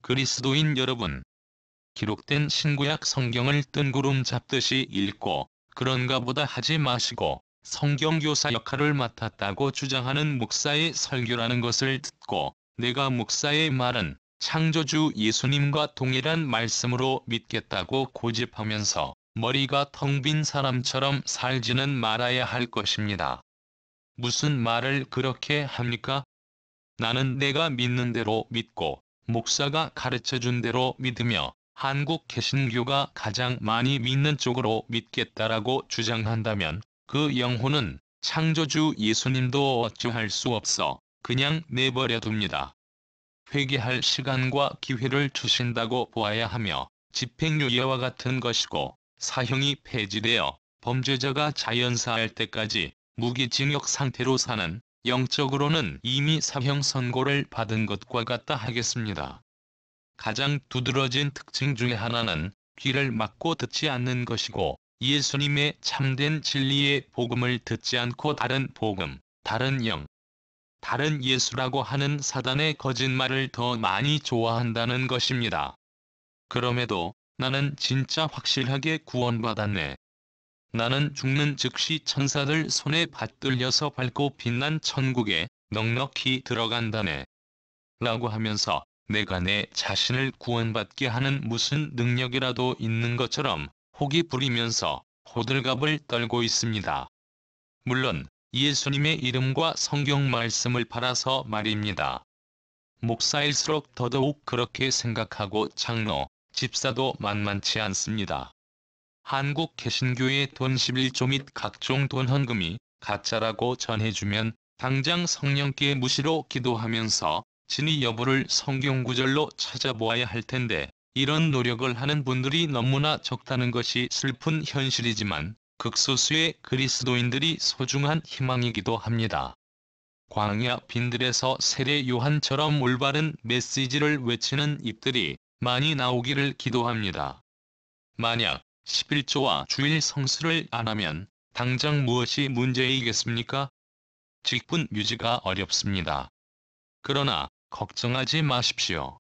그리스도인 여러분, 기록된 신구약 성경을 뜬구름 잡듯이 읽고 그런가 보다 하지 마시고 성경교사 역할을 맡았다고 주장하는 목사의 설교라는 것을 듣고 내가 목사의 말은 창조주 예수님과 동일한 말씀으로 믿겠다고 고집하면서 머리가 텅 빈 사람처럼 살지는 말아야 할 것입니다. 무슨 말을 그렇게 합니까? 나는 내가 믿는 대로 믿고 목사가 가르쳐준 대로 믿으며 한국 개신교가 가장 많이 믿는 쪽으로 믿겠다라고 주장한다면 그 영혼은 창조주 예수님도 어찌할 수 없어 그냥 내버려 둡니다. 회개할 시간과 기회를 주신다고 보아야 하며 집행유예와 같은 것이고 사형이 폐지되어 범죄자가 자연사할 때까지 무기징역 상태로 사는, 영적으로는 이미 사형 선고를 받은 것과 같다 하겠습니다. 가장 두드러진 특징 중에 하나는 귀를 막고 듣지 않는 것이고 예수님의 참된 진리의 복음을 듣지 않고 다른 복음, 다른 영, 다른 예수라고 하는 사단의 거짓말을 더 많이 좋아한다는 것입니다. 그럼에도 나는 진짜 확실하게 구원받았네. 나는 죽는 즉시 천사들 손에 받들려서 밝고 빛난 천국에 넉넉히 들어간다네. 라고 하면서 내가 내 자신을 구원받게 하는 무슨 능력이라도 있는 것처럼 호기 부리면서 호들갑을 떨고 있습니다. 물론 예수님의 이름과 성경 말씀을 팔아서 말입니다. 목사일수록 더더욱 그렇게 생각하고 장로, 집사도 만만치 않습니다. 한국 개신교의 돈 11조 및 각종 돈 헌금이 가짜라고 전해주면 당장 성령께 무시로 기도하면서 진위 여부를 성경 구절로 찾아보아야 할 텐데 이런 노력을 하는 분들이 너무나 적다는 것이 슬픈 현실이지만 극소수의 그리스도인들이 소중한 희망이기도 합니다. 광야 빈들에서 세례 요한처럼 올바른 메시지를 외치는 입들이 많이 나오기를 기도합니다. 만약 11조와 주일 성수를 안 하면 당장 무엇이 문제이겠습니까? 직분 유지가 어렵습니다. 그러나 걱정하지 마십시오.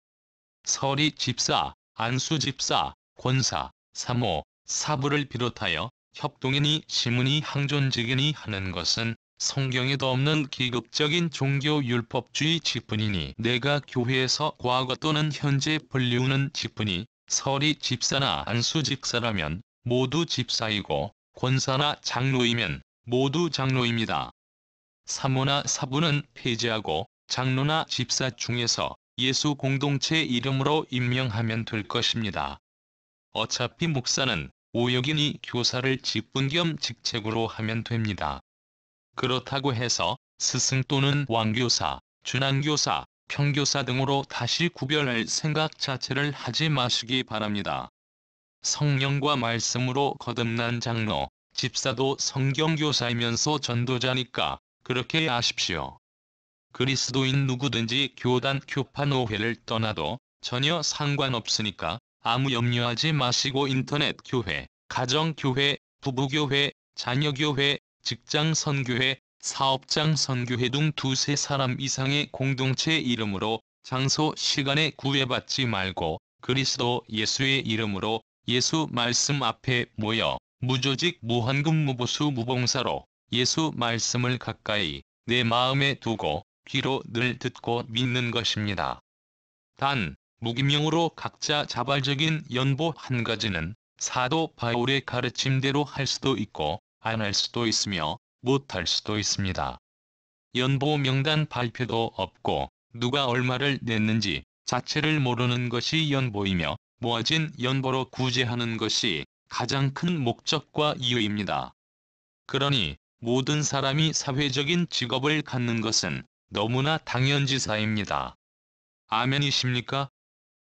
서리 집사, 안수 집사, 권사, 사모, 사부를 비롯하여 협동이니 시문이 항존직이니 하는 것은 성경에도 없는 기급적인 종교율법주의 직분이니 내가 교회에서 과거 또는 현재 불리우는 직분이 서리 집사나 안수 집사라면 모두 집사이고 권사나 장로이면 모두 장로입니다. 사모나 사부는 폐지하고 장로나 집사 중에서 예수 공동체 이름으로 임명하면 될 것입니다. 어차피 목사는 오역이니 교사를 직분 겸 직책으로 하면 됩니다. 그렇다고 해서 스승 또는 왕교사, 준안교사, 평교사 등으로 다시 구별할 생각 자체를 하지 마시기 바랍니다. 성령과 말씀으로 거듭난 장로, 집사도 성경교사이면서 전도자니까 그렇게 아십시오. 그리스도인 누구든지 교단 교파 노회를 떠나도 전혀 상관없으니까 아무 염려하지 마시고 인터넷 교회, 가정교회, 부부교회, 자녀교회, 직장 선교회, 사업장 선교회 등 두세 사람 이상의 공동체 이름으로 장소 시간에 구애받지 말고 그리스도 예수의 이름으로 예수 말씀 앞에 모여 무조직 무헌금 무보수 무봉사로 예수 말씀을 가까이 내 마음에 두고 귀로 늘 듣고 믿는 것입니다. 단, 무기명으로 각자 자발적인 연보 한 가지는 사도 바울의 가르침대로 할 수도 있고 안 할 수도 있으며 못할 수도 있습니다. 연보 명단 발표도 없고 누가 얼마를 냈는지 자체를 모르는 것이 연보이며 모아진 연보로 구제하는 것이 가장 큰 목적과 이유입니다. 그러니 모든 사람이 사회적인 직업을 갖는 것은 너무나 당연지사입니다. 아멘이십니까?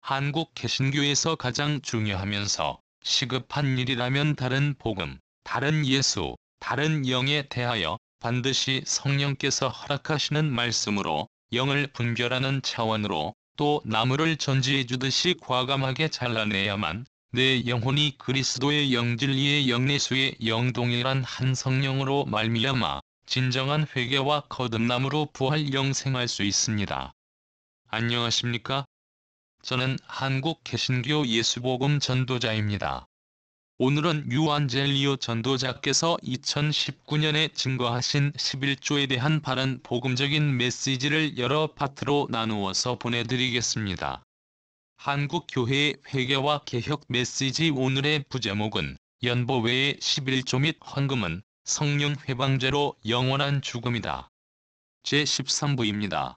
한국 개신교에서 가장 중요하면서 시급한 일이라면 다른 복음, 다른 예수, 다른 영에 대하여 반드시 성령께서 허락하시는 말씀으로 영을 분별하는 차원으로 또 나무를 전지해 주듯이 과감하게 잘라내야만 내 영혼이 그리스도의 영진리의 영내수의 영동일한 한 성령으로 말미암아 진정한 회개와 거듭남으로 부활 영생할 수 있습니다. 안녕하십니까? 저는 한국 개신교 예수복음 전도자입니다. 오늘은 유안젤리오 전도자께서 2019년에 증거하신 11조에 대한 바른 복음적인 메시지를 여러 파트로 나누어서 보내드리겠습니다. 한국 교회의 회개와 개혁 메시지. 오늘의 부제목은 연보 외의 11조 및 헌금은 성령 회방죄로 영원한 죽음이다. 제13부입니다.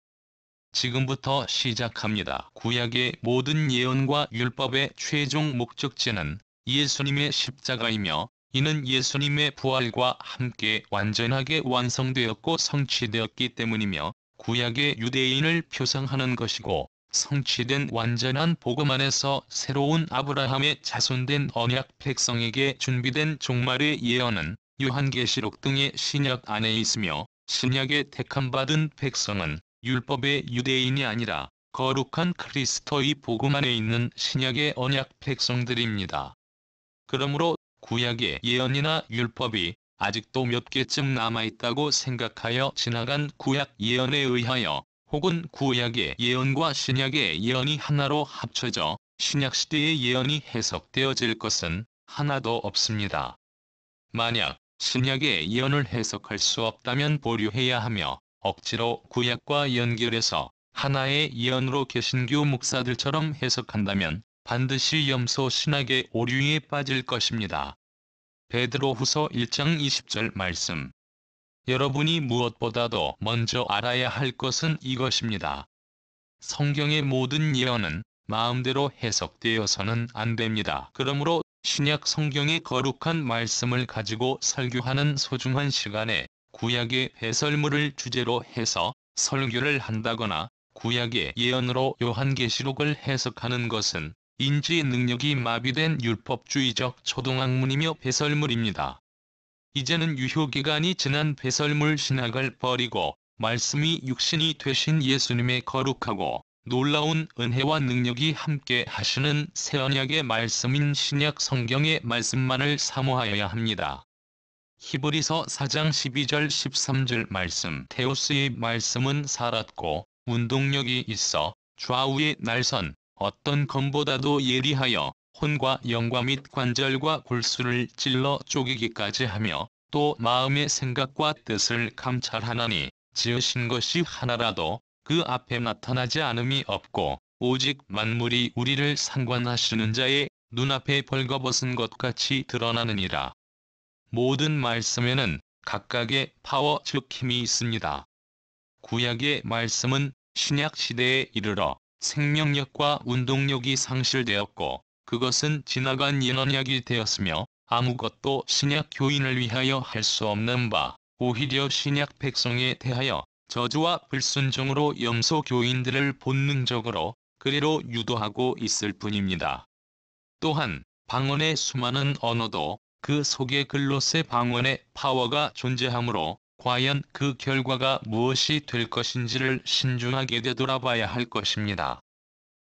지금부터 시작합니다. 구약의 모든 예언과 율법의 최종 목적지는 예수님의 십자가이며 이는 예수님의 부활과 함께 완전하게 완성되었고 성취되었기 때문이며 구약의 유대인을 표상하는 것이고, 성취된 완전한 복음 안에서 새로운 아브라함의 자손된 언약 백성에게 준비된 종말의 예언은 요한계시록 등의 신약 안에 있으며, 신약의 택함받은 백성은 율법의 유대인이 아니라 거룩한 그리스도의 복음 안에 있는 신약의 언약 백성들입니다. 그러므로 구약의 예언이나 율법이 아직도 몇 개쯤 남아있다고 생각하여 지나간 구약 예언에 의하여, 혹은 구약의 예언과 신약의 예언이 하나로 합쳐져 신약시대의 예언이 해석되어질 것은 하나도 없습니다. 만약 신약의 예언을 해석할 수 없다면 보류해야 하며, 억지로 구약과 연결해서 하나의 예언으로 개신교 목사들처럼 해석한다면 반드시 염소 신학의 오류에 빠질 것입니다. 베드로후서 1장 20절 말씀. 여러분이 무엇보다도 먼저 알아야 할 것은 이것입니다. 성경의 모든 예언은 마음대로 해석되어서는 안 됩니다. 그러므로 신약 성경의 거룩한 말씀을 가지고 설교하는 소중한 시간에 구약의 배설물을 주제로 해서 설교를 한다거나 구약의 예언으로 요한계시록을 해석하는 것은 인지 능력이 마비된 율법주의적 초등학문이며 배설물입니다. 이제는 유효기간이 지난 배설물 신학을 버리고 말씀이 육신이 되신 예수님의 거룩하고 놀라운 은혜와 능력이 함께 하시는 새언약의 말씀인 신약 성경의 말씀만을 사모하여야 합니다. 히브리서 4장 12절 13절 말씀. 테오스의 말씀은 살았고 운동력이 있어 좌우의 날선 어떤 검보다도 예리하여 혼과 영과 및 관절과 골수를 찔러 쪼개기까지 하며 또 마음의 생각과 뜻을 감찰하나니, 지으신 것이 하나라도 그 앞에 나타나지 않음이 없고 오직 만물이 우리를 상관하시는 자의 눈앞에 벌거벗은 것 같이 드러나느니라. 모든 말씀에는 각각의 파워 즉 힘이 있습니다. 구약의 말씀은 신약 시대에 이르러 생명력과 운동력이 상실되었고 그것은 지나간 예언약이 되었으며 아무것도 신약 교인을 위하여 할 수 없는 바, 오히려 신약 백성에 대하여 저주와 불순종으로 염소 교인들을 본능적으로 그리로 유도하고 있을 뿐입니다. 또한 방언의 수많은 언어도 그 속에 글로세 방언의 파워가 존재하므로 과연 그 결과가 무엇이 될 것인지를 신중하게 되돌아봐야 할 것입니다.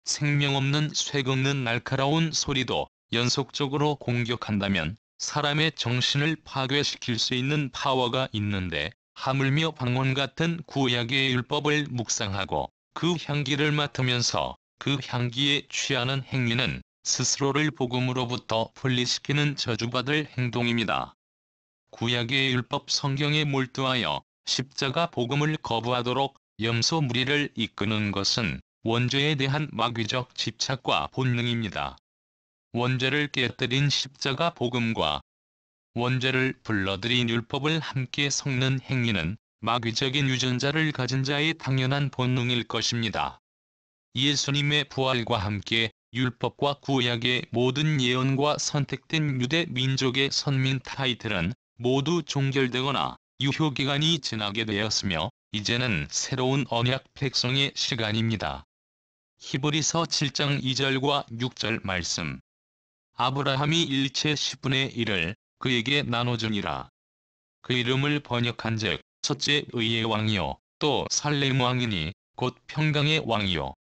생명 없는 쇠 긁는 날카로운 소리도 연속적으로 공격한다면 사람의 정신을 파괴시킬 수 있는 파워가 있는데, 하물며 방언 같은 구약의 율법을 묵상하고 그 향기를 맡으면서 그 향기에 취하는 행위는 스스로를 복음으로부터 분리시키는 저주받을 행동입니다. 구약의 율법 성경에 몰두하여 십자가 복음을 거부하도록 염소 무리를 이끄는 것은 원죄에 대한 마귀적 집착과 본능입니다. 원죄를 깨뜨린 십자가 복음과 원죄를 불러들인 율법을 함께 섞는 행위는 마귀적인 유전자를 가진 자의 당연한 본능일 것입니다. 예수님의 부활과 함께 율법과 구약의 모든 예언과 선택된 유대 민족의 선민 타이틀은 모두 종결되거나 유효기간이 지나게 되었으며 이제는 새로운 언약 백성의 시간입니다. 히브리서 7장 2절과 6절 말씀. 아브라함이 일체 10분의 1을 그에게 나눠주니라. 그 이름을 번역한즉 첫째 의의 왕이요 또 살렘 왕이니 곧 평강의 왕이요.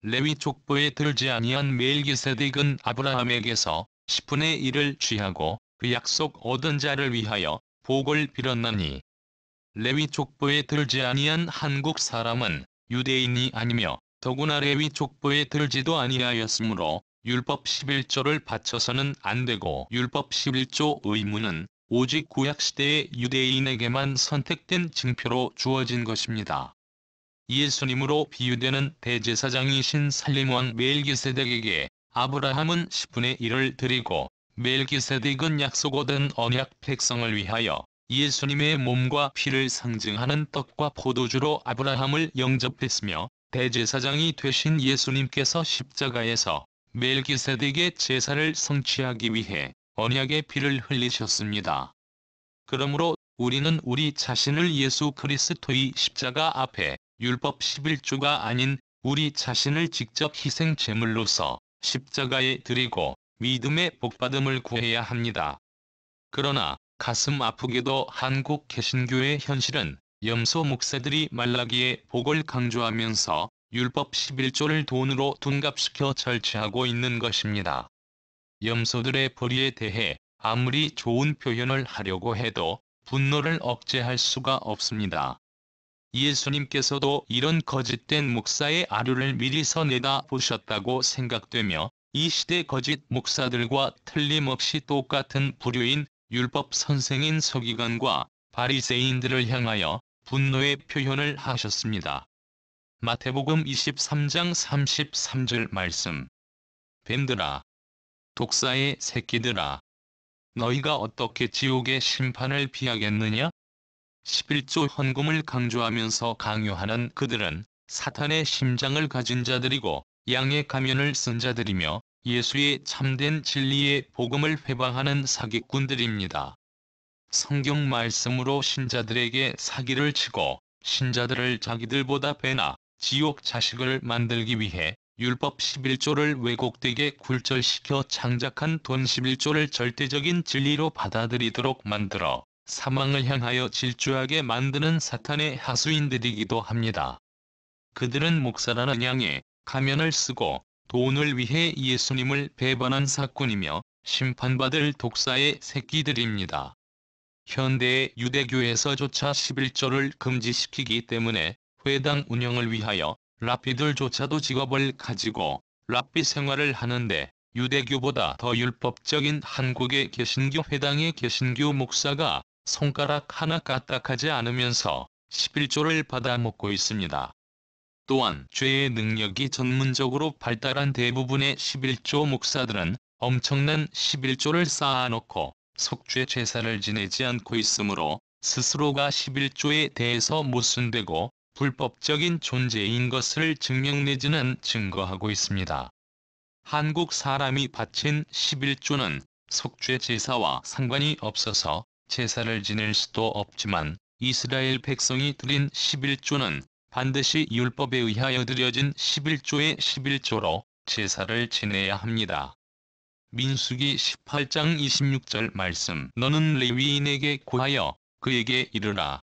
레위 족보에 들지 아니한 멜기세덱은 아브라함에게서 10분의 1을 취하고 그 약속 얻은 자를 위하여 복을 빌었나니, 레위 족보에 들지 아니한 한국 사람은 유대인이 아니며 더구나 레위 족보에 들지도 아니하였으므로 율법 11조를 바쳐서는 안되고 율법 11조 의무는 오직 구약시대의 유대인에게만 선택된 징표로 주어진 것입니다. 예수님으로 비유되는 대제사장이신 살림왕 멜기세덱에게 아브라함은 10분의 1을 드리고 멜기세덱은 약속 얻은 언약 백성을 위하여 예수님의 몸과 피를 상징하는 떡과 포도주로 아브라함을 영접했으며 대제사장이 되신 예수님께서 십자가에서 멜기세덱의 제사를 성취하기 위해 언약의 피를 흘리셨습니다. 그러므로 우리는 우리 자신을 예수 그리스도의 십자가 앞에 율법 11조가 아닌 우리 자신을 직접 희생 제물로서 십자가에 드리고 믿음의 복받음을 구해야 합니다. 그러나 가슴 아프게도 한국 개신교의 현실은 염소 목사들이 말라기의 복을 강조하면서 율법 11조를 돈으로 둔갑시켜 절취하고 있는 것입니다. 염소들의 벌이에 대해 아무리 좋은 표현을 하려고 해도 분노를 억제할 수가 없습니다. 예수님께서도 이런 거짓된 목사의 아류를 미리서 내다 보셨다고 생각되며 이 시대 거짓 목사들과 틀림없이 똑같은 부류인 율법 선생인 서기관과 바리새인들을 향하여 분노의 표현을 하셨습니다. 마태복음 23장 33절 말씀. 뱀들아, 독사의 새끼들아, 너희가 어떻게 지옥의 심판을 피하겠느냐? 11조 헌금을 강조하면서 강요하는 그들은 사탄의 심장을 가진 자들이고 양의 가면을 쓴 자들이며 예수의 참된 진리의 복음을 회방하는 사기꾼들입니다. 성경 말씀으로 신자들에게 사기를 치고 신자들을 자기들보다 배나 지옥 자식을 만들기 위해 율법 11조를 왜곡되게 굴절시켜 창작한 돈 11조를 절대적인 진리로 받아들이도록 만들어 사망을 향하여 질주하게 만드는 사탄의 하수인들이기도 합니다. 그들은 목사라는 양의 가면을 쓰고 돈을 위해 예수님을 배반한 사꾼이며 심판받을 독사의 새끼들입니다. 현대의 유대교에서조차 11조를 금지시키기 때문에 회당 운영을 위하여 랍비들조차도 직업을 가지고 랍비 생활을 하는데 유대교보다 더 율법적인 한국의 개신교 회당의 개신교 목사가 손가락 하나 까딱하지 않으면서 11조를 받아먹고 있습니다. 또한 죄의 능력이 전문적으로 발달한 대부분의 11조 목사들은 엄청난 11조를 쌓아놓고 속죄 제사를 지내지 않고 있으므로 스스로가 11조에 대해서 모순되고 불법적인 존재인 것을 증명내지는 증거하고 있습니다. 한국 사람이 바친 11조는 속죄 제사와 상관이 없어서 제사를 지낼 수도 없지만 이스라엘 백성이 드린 11조는 반드시 율법에 의하여 드려진 11조의 11조로 제사를 지내야 합니다. 민수기 18장 26절 말씀. 너는 레위인에게 고하여 그에게 이르라.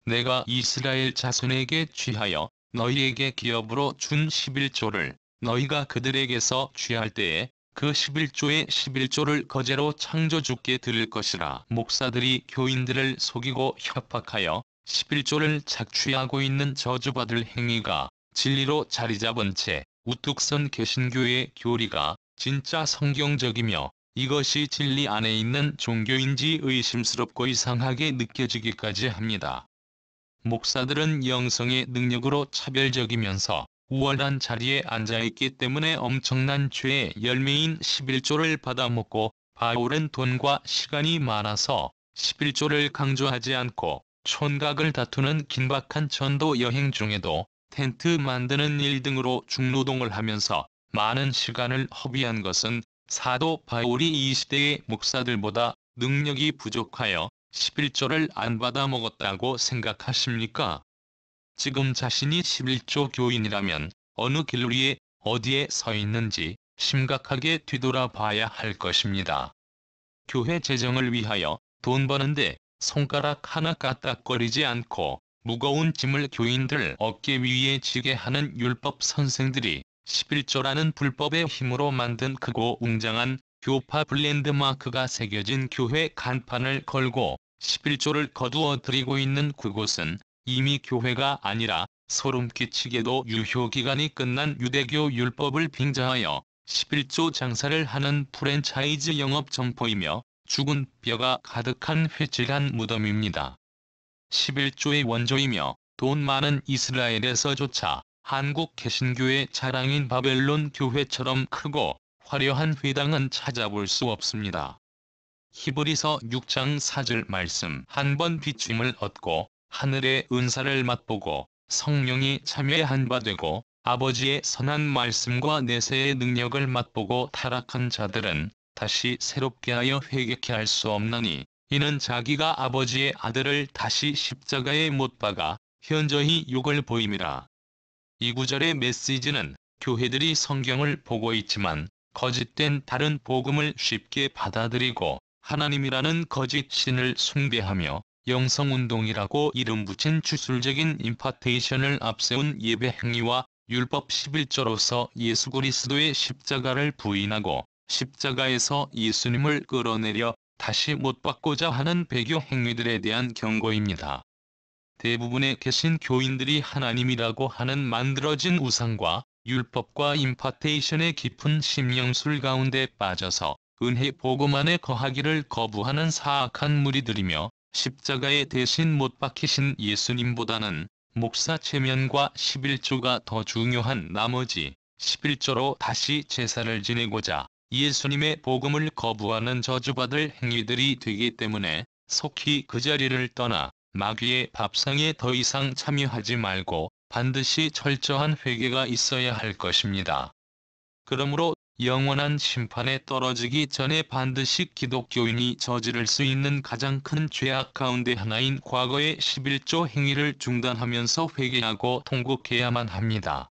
내가 이스라엘 자손에게 취하여 너희에게 기업으로 준 11조를 너희가 그들에게서 취할 때에 그 11조의 11조를 거제로 창조주께 드릴 것이라. 목사들이 교인들을 속이고 협박하여 11조를 착취하고 있는 저주받을 행위가 진리로 자리잡은 채 우뚝 선 개신교의 교리가 진짜 성경적이며 이것이 진리 안에 있는 종교인지 의심스럽고 이상하게 느껴지기까지 합니다. 목사들은 영성의 능력으로 차별적이면서 우월한 자리에 앉아있기 때문에 엄청난 죄의 열매인 11조를 받아먹고 바울은 돈과 시간이 많아서 11조를 강조하지 않고 촌각을 다투는 긴박한 전도 여행 중에도 텐트 만드는 일 등으로 중노동을 하면서 많은 시간을 허비한 것은 사도 바울이 이 시대의 목사들보다 능력이 부족하여 11조를 안 받아먹었다고 생각하십니까? 지금 자신이 11조 교인이라면 어느 길 위에 어디에 서 있는지 심각하게 뒤돌아봐야 할 것입니다. 교회 재정을 위하여 돈 버는데 손가락 하나 까딱거리지 않고 무거운 짐을 교인들 어깨 위에 지게 하는 율법 선생들이 11조라는 불법의 힘으로 만든 크고 웅장한 교파 블랜드 마크가 새겨진 교회 간판을 걸고 11조를 거두어 들이고 있는 그곳은 이미 교회가 아니라 소름 끼치게도 유효기간이 끝난 유대교 율법을 빙자하여 11조 장사를 하는 프랜차이즈 영업 점포이며 죽은 뼈가 가득한 회칠한 무덤입니다. 11조의 원조이며 돈 많은 이스라엘에서조차 한국 개신교의 자랑인 바벨론 교회처럼 크고 화려한 회당은 찾아볼 수 없습니다. 히브리서 6장 4절 말씀. 한 번 비춤을 얻고 하늘의 은사를 맛보고 성령이 참여한 바 되고 아버지의 선한 말씀과 내세의 능력을 맛보고 타락한 자들은 다시 새롭게 하여 회개케 할 수 없나니 이는 자기가 아버지의 아들을 다시 십자가에 못 박아 현저히 욕을 보임이라. 이 구절의 메시지는 교회들이 성경을 보고 있지만 거짓된 다른 복음을 쉽게 받아들이고 하나님이라는 거짓 신을 숭배하며 영성운동이라고 이름 붙인 주술적인 임파테이션을 앞세운 예배 행위와 율법 11조로서 예수 그리스도의 십자가를 부인하고 십자가에서 예수님을 끌어내려 다시 못 박고자 하는 배교 행위들에 대한 경고입니다. 대부분의 개신교인들이 하나님이라고 하는 만들어진 우상과 율법과 임파테이션의 깊은 심령술 가운데 빠져서 은혜 복음 안에 거하기를 거부하는 사악한 무리들이며 십자가에 대신 못 박히신 예수님보다는 목사 체면과 11조가 더 중요한 나머지 11조로 다시 제사를 지내고자 예수님의 복음을 거부하는 저주받을 행위들이 되기 때문에 속히 그 자리를 떠나 마귀의 밥상에 더 이상 참여하지 말고 반드시 철저한 회개가 있어야 할 것입니다. 그러므로 영원한 심판에 떨어지기 전에 반드시 기독교인이 저지를 수 있는 가장 큰 죄악 가운데 하나인 과거의 11조 행위를 중단하면서 회개하고 통곡해야만 합니다.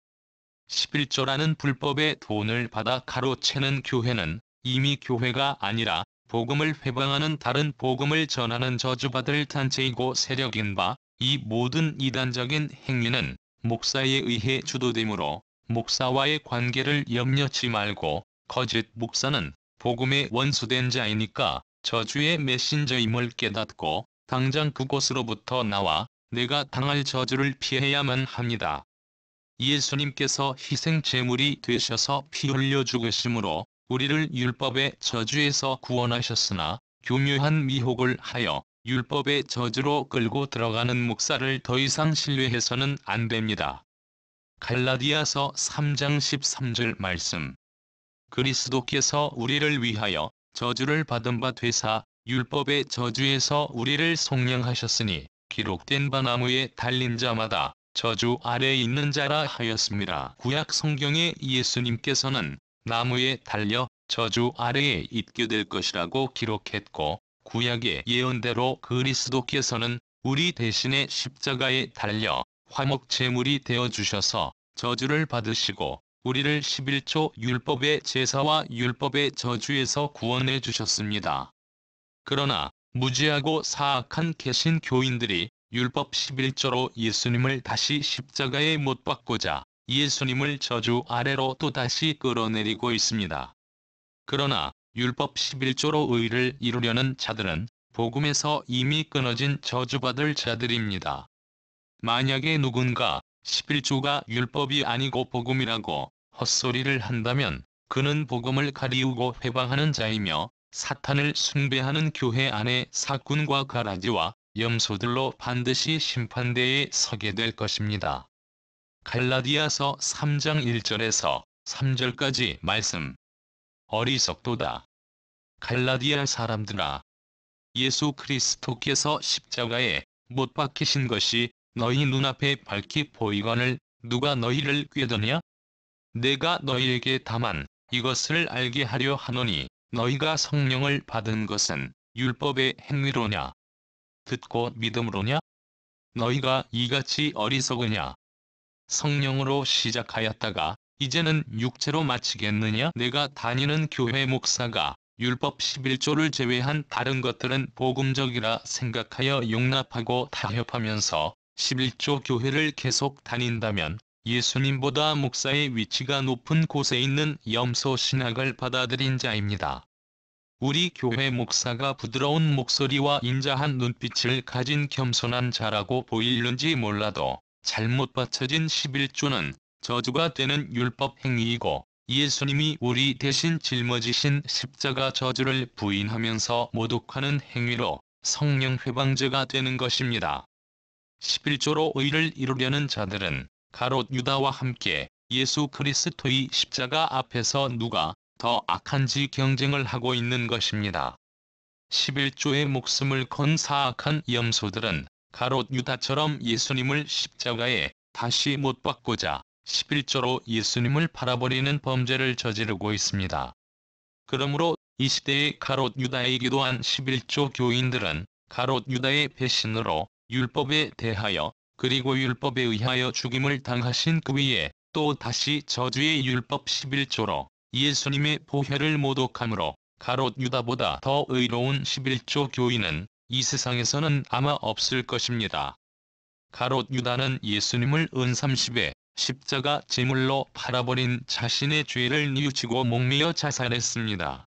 11조라는 불법의 돈을 받아 가로채는 교회는 이미 교회가 아니라 복음을 회방하는 다른 복음을 전하는 저주받을 단체이고 세력인 바, 이 모든 이단적인 행위는 목사에 의해 주도되므로 목사와의 관계를 염려치 말고 거짓 목사는 복음의 원수된 자이니까 저주의 메신저임을 깨닫고 당장 그곳으로부터 나와 내가 당할 저주를 피해야만 합니다. 예수님께서 희생 제물이 되셔서 피 흘려 죽으심으로 우리를 율법의 저주에서 구원하셨으나 교묘한 미혹을 하여 율법의 저주로 끌고 들어가는 목사를 더 이상 신뢰해서는 안 됩니다. 갈라디아서 3장 13절 말씀. 그리스도께서 우리를 위하여 저주를 받은 바 되사 율법의 저주에서 우리를 속량하셨으니 기록된 바 나무에 달린 자마다 저주 아래에 있는 자라 하였습니다. 구약 성경에 예수님께서는 나무에 달려 저주 아래에 있게 될 것이라고 기록했고 구약의 예언대로 그리스도께서는 우리 대신에 십자가에 달려 화목 제물이 되어 주셔서 저주를 받으시고 우리를 11조 율법의 제사와 율법의 저주에서 구원해 주셨습니다. 그러나 무지하고 사악한 개신교인들이 율법 11조로 예수님을 다시 십자가에 못 박고자 예수님을 저주 아래로 또다시 끌어내리고 있습니다. 그러나 율법 11조로 의를 이루려는 자들은 복음에서 이미 끊어진 저주받을 자들입니다. 만약에 누군가 11조가 율법이 아니고 복음이라고 헛소리를 한다면 그는 복음을 가리우고 회방하는 자이며 사탄을 숭배하는 교회 안에 사꾼과 가라지와 염소들로 반드시 심판대에 서게 될 것입니다. 갈라디아서 3장 1절에서 3절까지 말씀. 어리석도다. 갈라디아 사람들아. 예수 그리스도께서 십자가에 못 박히신 것이 너희 눈앞에 밝히 보이거늘 누가 너희를 꾀더냐? 내가 너희에게 다만 이것을 알게 하려 하노니 너희가 성령을 받은 것은 율법의 행위로냐? 듣고 믿음으로냐? 너희가 이같이 어리석으냐? 성령으로 시작하였다가 이제는 육체로 마치겠느냐? 내가 다니는 교회 목사가 율법 11조를 제외한 다른 것들은 복음적이라 생각하여 용납하고 타협하면서 11조 교회를 계속 다닌다면 예수님보다 목사의 위치가 높은 곳에 있는 염소 신학을 받아들인 자입니다. 우리 교회 목사가 부드러운 목소리와 인자한 눈빛을 가진 겸손한 자라고 보이는지 몰라도 잘못 받쳐진 11조는 저주가 되는 율법 행위이고, 예수님이 우리 대신 짊어지신 십자가 저주를 부인하면서 모독하는 행위로 성령 회방죄가 되는 것입니다. 11조로 의를 이루려는 자들은 가롯 유다와 함께 예수 그리스도의 십자가 앞에서 누가 더 악한지 경쟁을 하고 있는 것입니다. 11조의 목숨을 건 사악한 염소들은 가롯 유다처럼 예수님을 십자가에 다시 못 박고자 11조로 예수님을 팔아버리는 범죄를 저지르고 있습니다. 그러므로 이 시대의 가롯 유다이기도 한 11조 교인들은 가롯 유다의 배신으로 율법에 대하여 그리고 율법에 의하여 죽임을 당하신 그 위에 또 다시 저주의 율법 11조로 예수님의 보혈을 모독함으로 가롯 유다보다 더 의로운 11조 교인은 이 세상에서는 아마 없을 것입니다. 가롯 유다는 예수님을 은30에 십자가 제물로 팔아버린 자신의 죄를 뉘우치고 목매어 자살했습니다.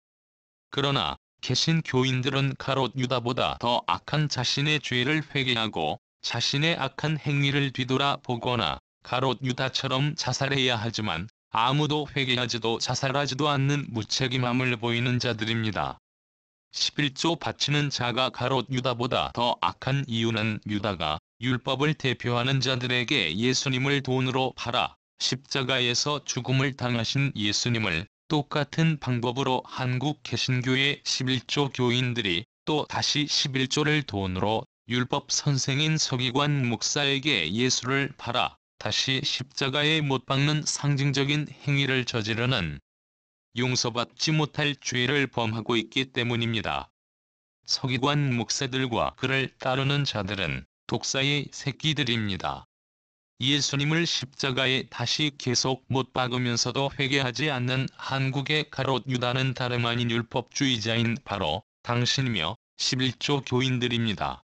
그러나 개신 교인들은 가롯 유다보다 더 악한 자신의 죄를 회개하고 자신의 악한 행위를 뒤돌아보거나 가롯 유다처럼 자살해야 하지만 아무도 회개하지도 자살하지도 않는 무책임함을 보이는 자들입니다. 11조 바치는 자가 가롯 유다보다 더 악한 이유는 유다가 율법을 대표하는 자들에게 예수님을 돈으로 팔아 십자가에서 죽음을 당하신 예수님을 똑같은 방법으로 한국 개신교의 11조 교인들이 또 다시 11조를 돈으로 율법 선생인 서기관 목사에게 예수를 팔아 다시 십자가에 못 박는 상징적인 행위를 저지르는 용서받지 못할 죄를 범하고 있기 때문입니다. 서기관 목사들과 그를 따르는 자들은 독사의 새끼들입니다. 예수님을 십자가에 다시 계속 못 박으면서도 회개하지 않는 한국의 가롯 유다는 다름 아닌 율법주의자인 바로 당신이며 11조 교인들입니다.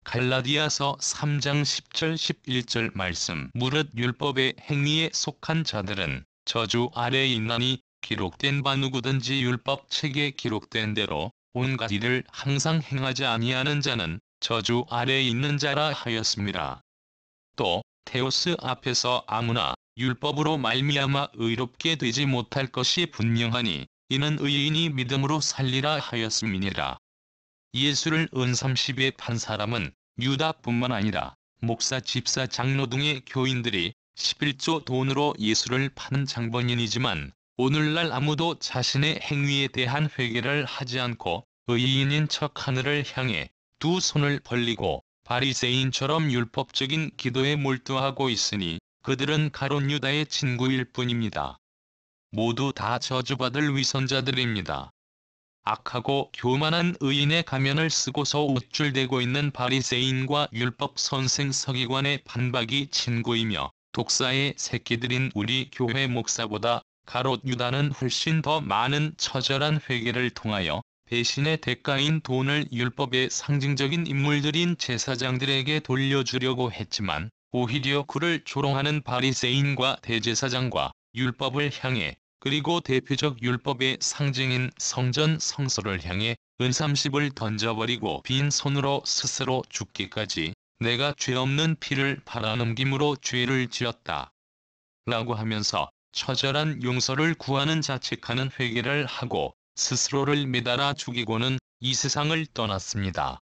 갈라디아서 3장 10절 11절 말씀 무릇 율법의 행위에 속한 자들은 저주 아래에 있나니 기록된 바 누구든지 율법 책에 기록된 대로 온갖 일을 항상 행하지 아니하는 자는 저주 아래에 있는 자라 하였습니다. 또 테오스 앞에서 아무나 율법으로 말미암아 의롭게 되지 못할 것이 분명하니 이는 의인이 믿음으로 살리라 하였음이니라. 예수를 은30에 판 사람은 유다뿐만 아니라 목사, 집사, 장로 등의 교인들이 11조 돈으로 예수를 파는 장본인이지만 오늘날 아무도 자신의 행위에 대한 회개를 하지 않고 의인인 척 하늘을 향해 두 손을 벌리고 바리새인처럼 율법적인 기도에 몰두하고 있으니 그들은 가롯 유다의 친구일 뿐입니다. 모두 다 저주받을 위선자들입니다. 악하고 교만한 의인의 가면을 쓰고서 우쭐대고 있는 바리새인과 율법 선생 서기관의 반박이 친구이며 독사의 새끼들인 우리 교회 목사보다 가롯 유다는 훨씬 더 많은 처절한 회개를 통하여 배신의 대가인 돈을 율법의 상징적인 인물들인 제사장들에게 돌려주려고 했지만 오히려 그를 조롱하는 바리새인과 대제사장과 율법을 향해 그리고 대표적 율법의 상징인 성전 성소를 향해 은30을 던져버리고 빈손으로 스스로 죽기까지 내가 죄 없는 피를 팔아넘김으로 죄를 지었다. 라고 하면서 처절한 용서를 구하는 자책하는 회개를 하고 스스로를 매달아 죽이고는 이 세상을 떠났습니다.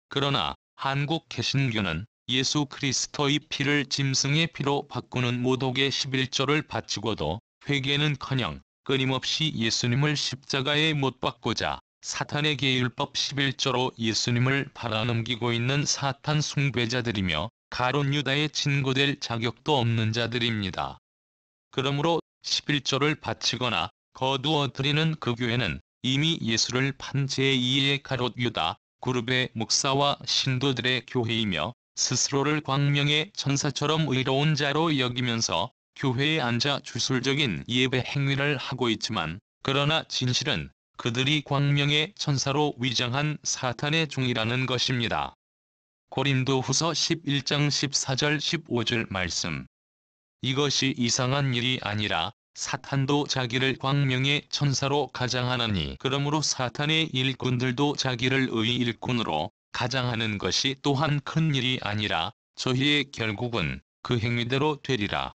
그러나 한국 개신교는 예수 그리스도의 피를 짐승의 피로 바꾸는 모독의 11조를 바치고도 회개는커녕 끊임없이 예수님을 십자가에 못 박고자 사탄에게 율법 11조로 예수님을 팔아넘기고 있는 사탄 숭배자들이며 가롯 유다의 친구될 자격도 없는 자들입니다. 그러므로 11조를 바치거나 거두어 드리는 그 교회는 이미 예수를 판 제2의 가롯 유다 그룹의 목사와 신도들의 교회이며 스스로를 광명의 천사처럼 의로운 자로 여기면서 교회에 앉아 주술적인 예배 행위를 하고 있지만 그러나 진실은 그들이 광명의 천사로 위장한 사탄의 종이라는 것입니다. 고린도후서 11장 14절 15절 말씀. 이것이 이상한 일이 아니라 사탄도 자기를 광명의 천사로 가장하나니 그러므로 사탄의 일꾼들도 자기를 의의 일꾼으로 가장하는 것이 또한 큰 일이 아니라 저희의 결국은 그 행위대로 되리라.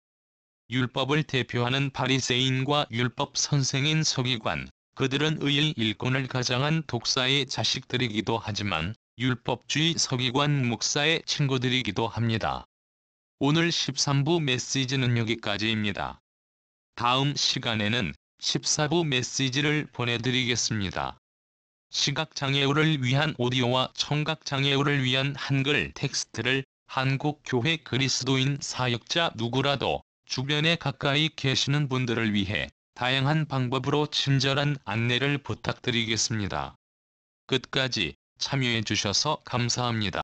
율법을 대표하는 바리새인과 율법 선생인 서기관, 그들은 의의 일꾼을 가장한 독사의 자식들이기도 하지만 율법주의 서기관 목사의 친구들이기도 합니다. 오늘 13부 메시지는 여기까지입니다. 다음 시간에는 14부 메시지를 보내드리겠습니다. 시각장애우를 위한 오디오와 청각장애우를 위한 한글 텍스트를 한국교회 그리스도인 사역자 누구라도 주변에 가까이 계시는 분들을 위해 다양한 방법으로 친절한 안내를 부탁드리겠습니다. 끝까지 참여해 주셔서 감사합니다.